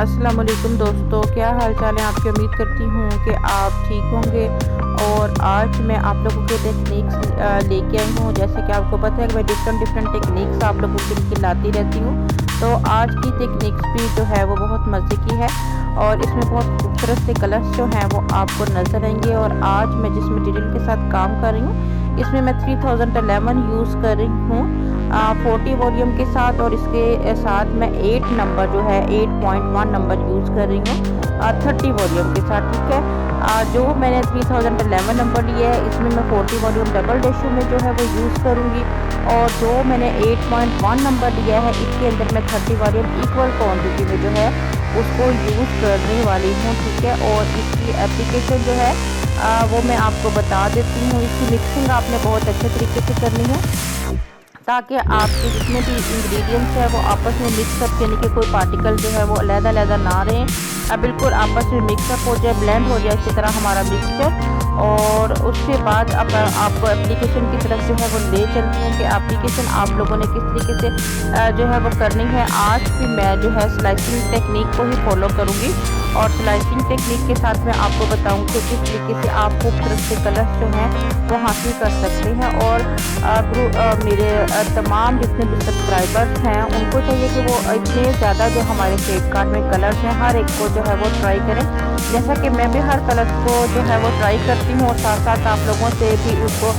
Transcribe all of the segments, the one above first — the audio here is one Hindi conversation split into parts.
अस्सलाम वालेकुम दोस्तों, क्या हाल चाल है आपकी। उम्मीद करती हूँ कि आप ठीक होंगे। और आज मैं आप लोगों के टेक्निक्स लेके आई हूँ। जैसे कि आपको पता है कि मैं डिफरेंट टेक्निक्स आप लोगों के लिए लाती रहती हूँ। तो आज की टेक्निक्स भी जो है वो बहुत मज़े की है और इसमें बहुत खूबसूरत से कलर्स जो हैं वो आपको नज़र आएंगे। और आज मैं जिस मटेरियल के साथ काम कर रही हूँ इसमें मैं 3011 यूज़ कर रही हूँ 40 वॉल्यूम के साथ। और इसके साथ मैं 8 नंबर जो है 8.1 नंबर यूज़ कर रही हूँ 30 वॉल्यूम के साथ। ठीक है, जो मैंने 3011 नंबर लिया है इसमें मैं 40 वॉल्यूम डबल रेशो में जो है वो यूज़ करूँगी। और जो मैंने 8.1 नंबर लिया है इसके अंदर मैं 30 वॉल्यूम इक्वल क्वान्टिटी में जो है उसको यूज़ करने वाली हूँ। ठीक है, और इसकी एप्लीकेशन जो है वो मैं आपको बता देती हूँ। इसकी मिक्सिंग आपने बहुत अच्छे तरीके से करनी है ताकि आपके जितने भी इंग्रेडिएंट्स है वो आपस में मिक्सअप, यानी कि कोई पार्टिकल जो है वो अलग-अलग ना रहें, बिल्कुल आपस में मिक्सअप हो जाए, ब्लेंड हो जाए इसी तरह हमारा मिक्सचर। और उसके बाद अब आपको एप्लीकेशन की तरफ जो है वो ले चलती हूँ कि एप्लीकेशन आप लोगों ने किस तरीके से जो है वो करनी है। आज भी मैं जो है स्लाइसिंग टेक्निक को ही फॉलो करूँगी और स्लाइसिंग टेक्निक के साथ मैं आपको बताऊँगी कि किस तरीके से आप खूबसूरत से कलर्स जो हैं वो हासिल कर सकते हैं। और मेरे तमाम जितने भी सब्सक्राइबर्स हैं उनको चाहिए कि वो इतने ज़्यादा जो हमारे शेड कार्ड में कलर्स हैं हर एक को जो है वो ट्राई करें, जैसा कि मैं भी हर कलर को जो है वो ट्राई करती हूँ और साथ साथ आप लोगों से भी उसको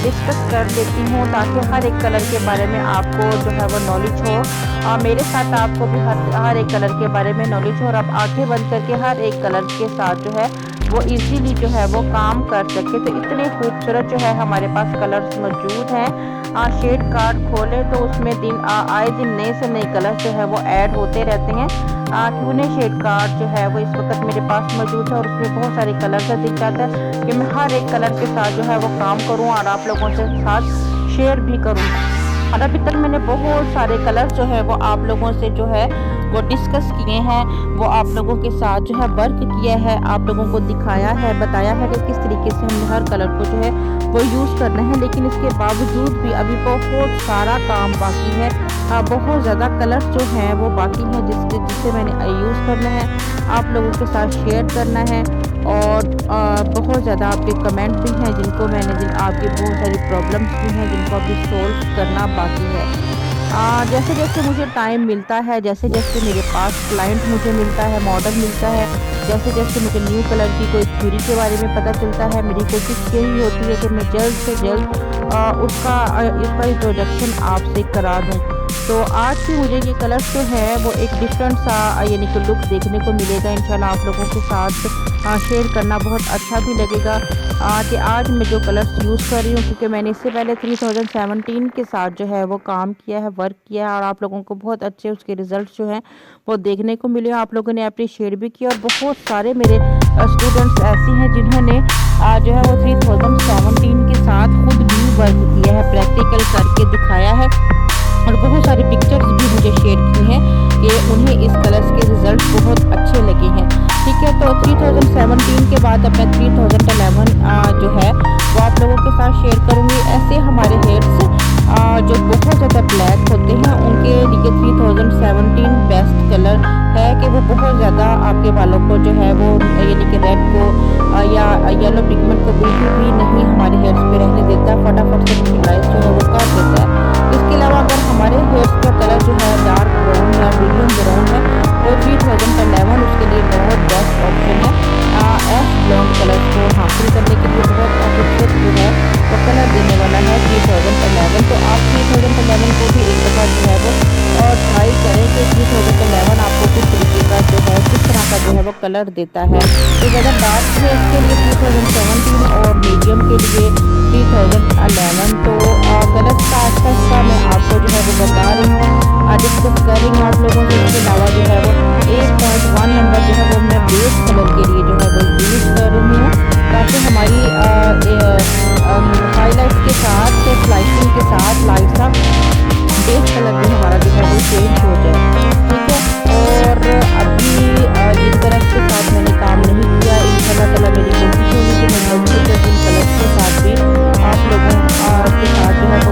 डिस्कस कर लेती हूँ ताकि हर एक कलर के बारे में आपको जो है वो नॉलेज हो। मेरे साथ आपको भी हर एक कलर के बारे में नॉलेज हो और आप आंखें बंद करके हर एक कलर के साथ जो है वो इजीली जो है वो काम कर सके। तो इतने खूबसूरत जो है हमारे पास कलर्स मौजूद हैं। शेड कार्ड खोले तो उसमें आए दिन नए से नए कलर जो है वो ऐड होते रहते हैं। क्यों शेड कार्ड जो है वो इस वक्त मेरे पास मौजूद है और उसमें बहुत सारे कलर का दिख जाता है कि मैं हर एक कलर के साथ जो है वो काम करूं और आप लोगों के साथ शेयर भी करूं। और अभी तक मैंने बहुत सारे कलर जो है वो आप लोगों से जो है वो डिस्कस किए हैं, वो आप लोगों के साथ जो है वर्क किया है, आप लोगों को दिखाया है, बताया है कि किस तरीके से हमने हर कलर को जो है वो यूज़ करना है। लेकिन इसके बावजूद भी अभी बहुत सारा काम बाकी है, बहुत ज़्यादा कलर्स जो हैं वो बाकी हैं जिसे मैंने यूज़ करना है, आप लोगों के साथ शेयर करना है। और बहुत ज़्यादा आपके कमेंट भी हैं जिनको मैंने आपकी बहुत सारी प्रॉब्लम्स भी हैं जिनको अभी सोल्व करना बाकी है। जैसे जैसे मुझे टाइम मिलता है, जैसे जैसे मेरे पास क्लाइंट मुझे मिलता है, मॉडल मिलता है, जैसे जैसे मुझे न्यू कलर की कोई थ्योरी के बारे में पता चलता है, मेरी कोशिश यही होती है कि मैं जल्द से जल्द उसका इंट्रोडक्शन आपसे करा दूँ। तो आज भी मुझे ये कलर्स जो है वो एक डिफरेंट सा यानी कि लुक देखने को मिलेगा। इंशाल्लाह आप लोगों के साथ शेयर करना बहुत अच्छा भी लगेगा कि आज मैं जो कलर्स यूज़ कर रही हूँ, क्योंकि मैंने इससे पहले 3017 के साथ जो है वो काम किया है, वर्क किया है और आप लोगों को बहुत अच्छे उसके रिजल्ट जो हैं वो देखने को मिले। आप लोगों ने अप्रिशिएट भी किया और बहुत सारे मेरे स्टूडेंट्स ऐसी हैं जिन्होंने जो है वो 3017 के साथ खुद भी वर्क किया है, प्रैक्टिकल करके दिखाया है और बहुत सारी पिक्चर्स भी मुझे शेयर की हैं कि उन्हें इस कलर्स के रिजल्ट बहुत अच्छे लगे हैं। ठीक है, तो 3017 के बाद अब मैं 3011 जो है वो आप लोगों के साथ शेयर करूँगी। ऐसे हमारे हेयर्स जो बहुत ज़्यादा ब्लैक होते हैं उनके लिए 3017 बेस्ट कलर है कि वो बहुत ज़्यादा आपके बालों को जो है वो यानी कि रेड को या येलो पिगमेंट को बिल्कुल भी नहीं हमारे हेयर्स पे रहने देता, फटाफट से यूटिलाइज जो है वो कर देता है। इसके अलावा अगर हमारे हेयर्स का कलर जो है डार्क ब्राउन या मीडियम ब्राउन है तो 3011 उसके लिए बहुत बेस्ट ऑप्शन है। एश ब्लॉन्ड कलर को हासिल करने के लिए बहुत खूबसूरत जो है वो कलर देने वाला है 3011। तो आप 3011 को भी एक दफ़ा जो है वो और ट्राई करें कि 3011 आपको किस तरीके का जो है किस तरह का जो है वो कलर देता है। तो ज़्यादा डार्क है इसके लिए 3017 और मीडियम के लिए 3011। तो कलर का अच्छा मैं आपको जो है वो बता रही हूँ, डिस्कस कर रही हूँ आप लोगों से। इसके अलावा जो है वो 8.1 नंबर जो है वो मैं बेस कलर के लिए जो है वो यूज़ कर रही हूँ ताकि हमारी हाईलाइट के साथ स्लाइसिंग के साथ लाइट सा बेस कलर भी हमारा जो है वो चेंज हो जाए। ठीक है, और अभी जिन कलर के साथ मैंने काम नहीं किया इंशाल्लाह ताला मेरी कोशिश होगी कि मैं जल्द से जल्द इन कलर्स के साथ भी आप लोगों के साथ जो है वो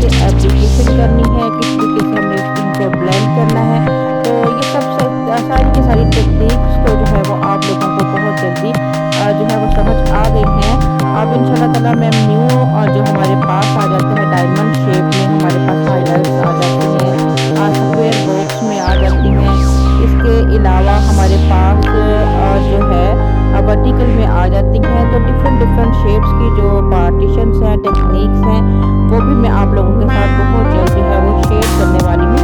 एप्लीकेशन करनी है, किस तरीके से हमने इनको ब्लेंड करना है। तो ये सब सारी की सारी टेक्निक्स तो जो है वो आप लोगों को बहुत जल्दी जो है वो समझ आ गई हैं। अब इंशाल्लाह ताला मैं न्यू जो हमारे पास आ जाते हैं डायमंड शेप में, हमारे पास हाईलाइट्स आ जाती हैं, स्क्वायर बॉक्स में आ जाती हैं। इसके अलावा हमारे पास जो है वर्टिकल में आ जाती हैं। तो डिफरेंट डिफरेंट शेप्स की जो पार्टीशंस हैं, टेक्निक्स हैं, वो भी मैं आप लोगों के साथ बहुत जल्द जो है वो शेयर करने वाली हूँ।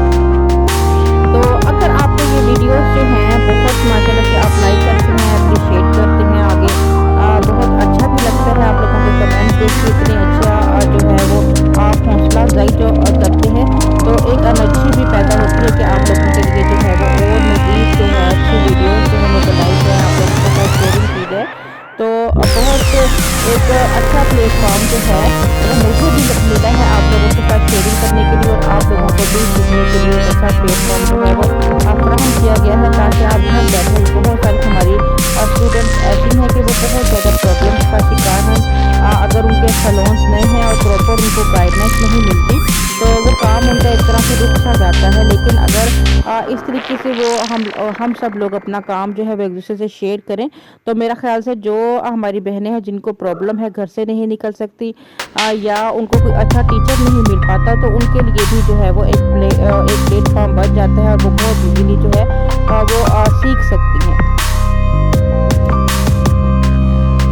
तो अगर आपको ये वीडियोस जो हैं बहुत माशाल्लाह से आप लाइक करते हैं, अप्रिशिएट करते हैं, आगे बहुत अच्छा भी लगता है आप लोगों के कमेंट देख के, इतने अच्छा जो है वो आप हौसला अफजाई जो करते हैं, तो एक एनर्जी भी पैदा होती है कि आप लोगों के लिए जो है वो और मज़ीद जो है अच्छी वीडियोस जो हमें बनाई जाए, आप लोगों के साथ शेयरिंग की जाए। तो बहुत एक अच्छा प्लेटफॉर्म जो है वो मुझे भी मिला है आप लोगों के साथ शेयरिंग करने के लिए, और आप लोगों को भी सीखने के लिए एक अच्छा प्लेटफॉर्म जो है वो फ्राहम किया गया है, ताकि आप घर बैठे बहुत सारी हमारी स्टूडेंट्स ऐसी हैं कि वो बहुत ज़्यादा प्रॉब्लम्स का शिकार हैं। अगर उनके सैलून्स नहीं हैं और प्रॉपर उनको गाइडेंस नहीं मिलती, तो वो काम उनका एक तरह से रुक सा जाता है। लेकिन अगर इस तरीके से वो हम सब लोग अपना काम जो है वो एक दूसरे से शेयर करें, तो मेरा ख्याल से जो हमारी बहनें हैं जिनको प्रॉब्लम है, घर से नहीं निकल सकती, या उनको कोई अच्छा टीचर नहीं मिल पाता, तो उनके लिए भी जो है वो एक प्लेटफॉर्म बन जाता है, और वो बहुत इजीली जो है वो सीख सकती हैं।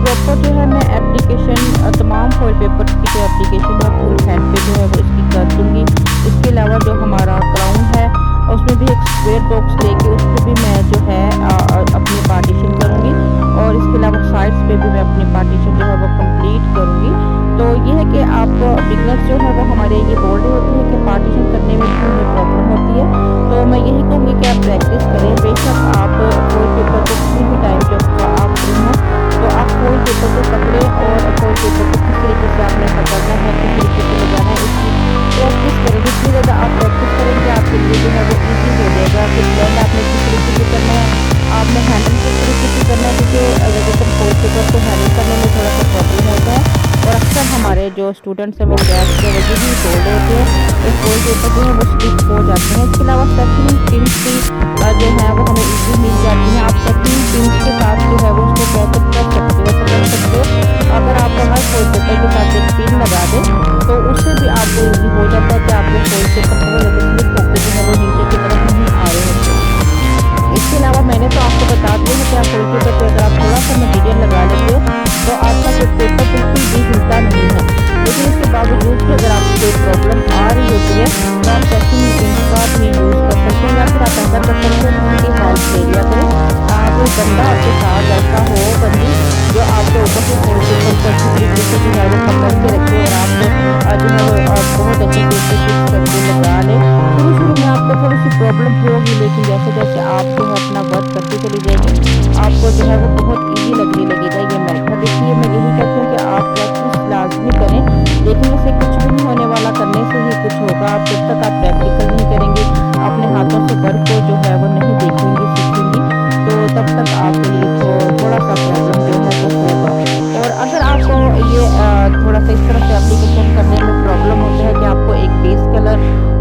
प्रॉपर जो है मैं एप्लीकेशन तमाम फॉइल पेपर की जो एप्लीकेशन है फुल हैंड पे जो है वो इसकी कर दूँगी। इसके अलावा जो हमारा क्राउन है उसमें भी एक स्क्वायर बॉक्स लेके उस पर भी मैं जो है अपनी पार्टीशन करूँगी, और इसके अलावा साइड्स पे भी मैं अपनी पार्टीशन जो है वो कंप्लीट करूँगी। तो ये है कि आप बिगनर्स जो है वो हमारे ये बोल रहे होते हैं कि पार्टीशन करने में हमें प्रॉब्लम होती है, तो मैं यही कहूँगी कि आप प्रैक्टिस करें। बेशक आप फॉइल पेपर को किसी भी टाइम जब आप फ्री हों, तो आप फॉइल पेपर को पकड़ें, और फॉइल पेपर को किस तरीके से आपने पकड़ना है, किस तरीके से लगाना है, इसकी प्रैक्टिस करें। जितनी ज़्यादा आप प्रैक्टिस करेंगे आपके लिए जो है वो ईजी हो जाएगा कि ब्लेंड आपने किस तरीके से करना है, आपने हैंडल किस तरीके से करना है, क्योंकि ज़्यादातर फॉइल पेपर को हैंडल करने में थोड़ा सा प्रॉब्लम होता है, और अक्सर हमारे जो स्टूडेंट्स हैं वो गैस के वजह भी बोल रहे होते हैं एक फॉइल पेपर जो है वो स्टिच हो जाते हैं। इसके अलावा सेटिंग पिंस भी जो है वो हमें ईजी मिल जाती हैं। आप सेटिंग पिंस के साथ जो है वो उसको कैसे कर सकते हो, पकड़ सकते हो। अगर आप हर फॉइल पेपर के साथ एक पिन लगा दें, तो उससे भी आपको ईजी हो जाता है कि आपके फॉइल पेपर बहुत ज़्यादा स्लिप होकर जो है वो नीचे की तरफ नहीं आ रहे होते। इसके अलावा मैंने तो आपको बता दिया है कि आप फॉइल पेपर पर अगर आप थोड़ा सा मटीरियल लगा लेते हो, तो आपका जो पेपर बिल्कुल भी हिलता नहीं है। लेकिन इसके बावजूद भी अगर आपको कोई प्रॉब्लम आ रही होती है, तो आप सेटिंग पिन का भी यूज़ कर सकते हैं, या फिर आप ऐसा कर सकते हो किसी की हेल्प ले लिया करें। कोई बंदा आपके साथ ऐसा हो, बंदी जो आपके ऊपर से फॉइल पेपर को अच्छी तरीके से जो है वो पकड़ के रखे, और आप जो है वो बहुत अच्छी तरीके से फिक्स करके लगा लें। शुरू में आपको थोड़ी सी प्रॉब्लम होगी, लेकिन जैसे जैसे आप जो है अपना वर्क करती चली जाएगी, आपको जो है वो बहुत ईजी लगने लगेगा ये मेथड। इसलिए मैं यही कहती हूँ कि आप प्रैक्टिस लाजमी करें। देखने से कुछ भी नहीं होने वाला, करने से ही कुछ होगा। आप जब तक आप प्रैक्टिकल नहीं करेंगे, अपने हाथों से वर्क को जो है वो नहीं देखेंगे, सीखेंगी, तो तब तक आपके लिए थोड़ा सा प्रॉब्लम जो है वो होगा। और अगर आपको ये थोड़ा सा इस तरह से एप्लीकेशन करने में प्रॉब्लम होता है कि आपको एक बेस कलर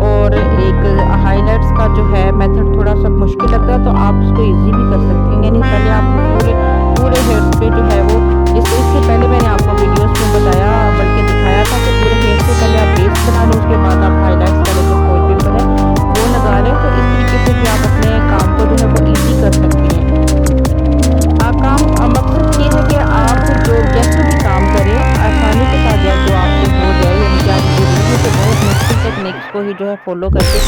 और एक हाईलाइट्स का जो है मेथड थोड़ा सा मुश्किल लगता है, तो आप उसको ईजी भी कर सकते हैं। यानी पहले आप पूरे हेयर्स पे जो है वो, इससे पहले मैंने आपको वीडियोस में बताया, बल्कि दिखाया था कि पूरे हेयर से पहले आप बेस बना लें, उसके बाद आप हाईलाइट्स वाले जो फॉइल पेपर है वो लगा लें। तो इस तरीके से भी आप अपने काम को जो है वो ईजी कर सकती हैं। मकसद ये है कि आप जो जैसे भी काम करें आसानी के साथ जो आपसे हो जाए, यानी कि आप ज़रूरी से बहुत मुश्किल टेक्निक्स को ही जो है फॉलो करके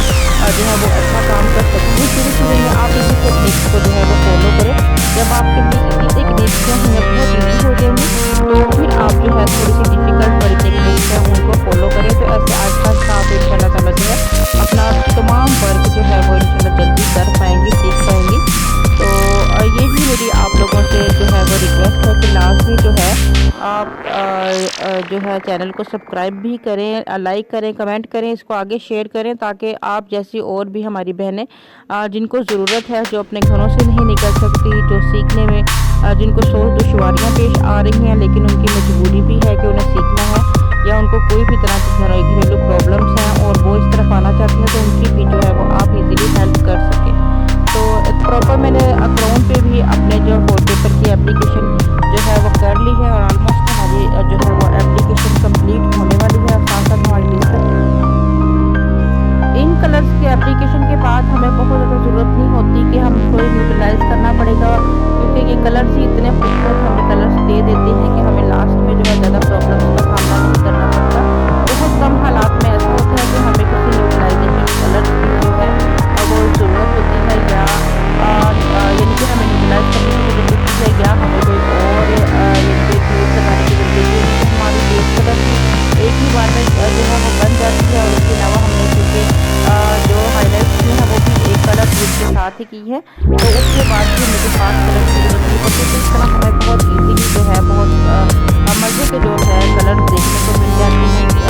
जो है वो अच्छा काम कर सकते हैं। शुरू में आप इसी टेक्निक्स को जो है वो फॉलो करें। जब आपके लिए इसी टेक्निक्स जो हैं बहुत ईजी हो जाएंगी, तो फिर आप जो है थोड़ी सी डिफिकल्ट वाली टेक्निक्स हैं उनको फॉलो करें। तो ऐसे आस्ता आप इंशाल्लाह ताला जो है अपना तमाम वर्क जो है वो इंशाल्लाह जल्दी कर पाएंगी, सीख पाएंगी। तो ये भी मेरी आप लोगों से जो है वो रिक्वेस्ट है कि लाजमी जो है आप जो है चैनल को सब्सक्राइब भी करें, लाइक करें, कमेंट करें, इसको आगे शेयर करें, ताकि आप जैसी और भी हमारी बहनें जिनको ज़रूरत है, जो अपने घरों से नहीं निकल सकती, जो सीखने में जिनको दुश्वारियाँ पेश आ रही हैं, लेकिन उनकी मजबूरी भी है कि उन्हें सीखना है, या उनको कोई भी तरह की घरेलू प्रॉब्लम्स हैं और वो इस तरफ आना चाहती हैं, तो उनकी भी जो है वो आप इजीली हेल्प कर सकें। तो प्रॉपर मैंने अकाउंट पे भी अपने जो वॉलपेपर की एप्लीकेशन जो है वो कर ली है, और ऑलमोस्ट हमारी जो है वो एप्लीकेशन कंप्लीट होने वाली है। साथ साथ हमारी इन कलर्स की एप्लीकेशन के बाद हमें बहुत ज़्यादा ज़रूरत नहीं होती कि हम कोई यूटिलाइज़ करना पड़ेगा, क्योंकि ये कलर्स ही इतने खूबसूरत हमें कलर्स दे देते हैं कि हमें लास्ट में जो है ज़्यादा प्रॉब्लम्स का सामना नहीं करना पड़ता। बहुत कम हालात में ऐसा होता है कि हमें किसी यूटिलाइजेशन कलर्स की जो है वो ज़रूरत होती है, या यानी कि हमें यूटिलाइज़ करने की ज़रूरत होती है, या हमें कोई और यानी कि चीज़ लगाने की ज़रूरत होती है। तो हमारी बेस कलर भी एक ही बार में जो है वो बन जाती है, और इसके अलावा हमने क्योंकि जो हाईलाइट्स की है वो भी एक कलर ब्रिज के साथ ही की है, तो उसके बाद भी मुझे 5 कलर की ज़रूरत नहीं पड़ती। तो इस तरह हमें बहुत इजीली जो है बहुत मज़े के जो है कलर देखने को मिल जाते हैं।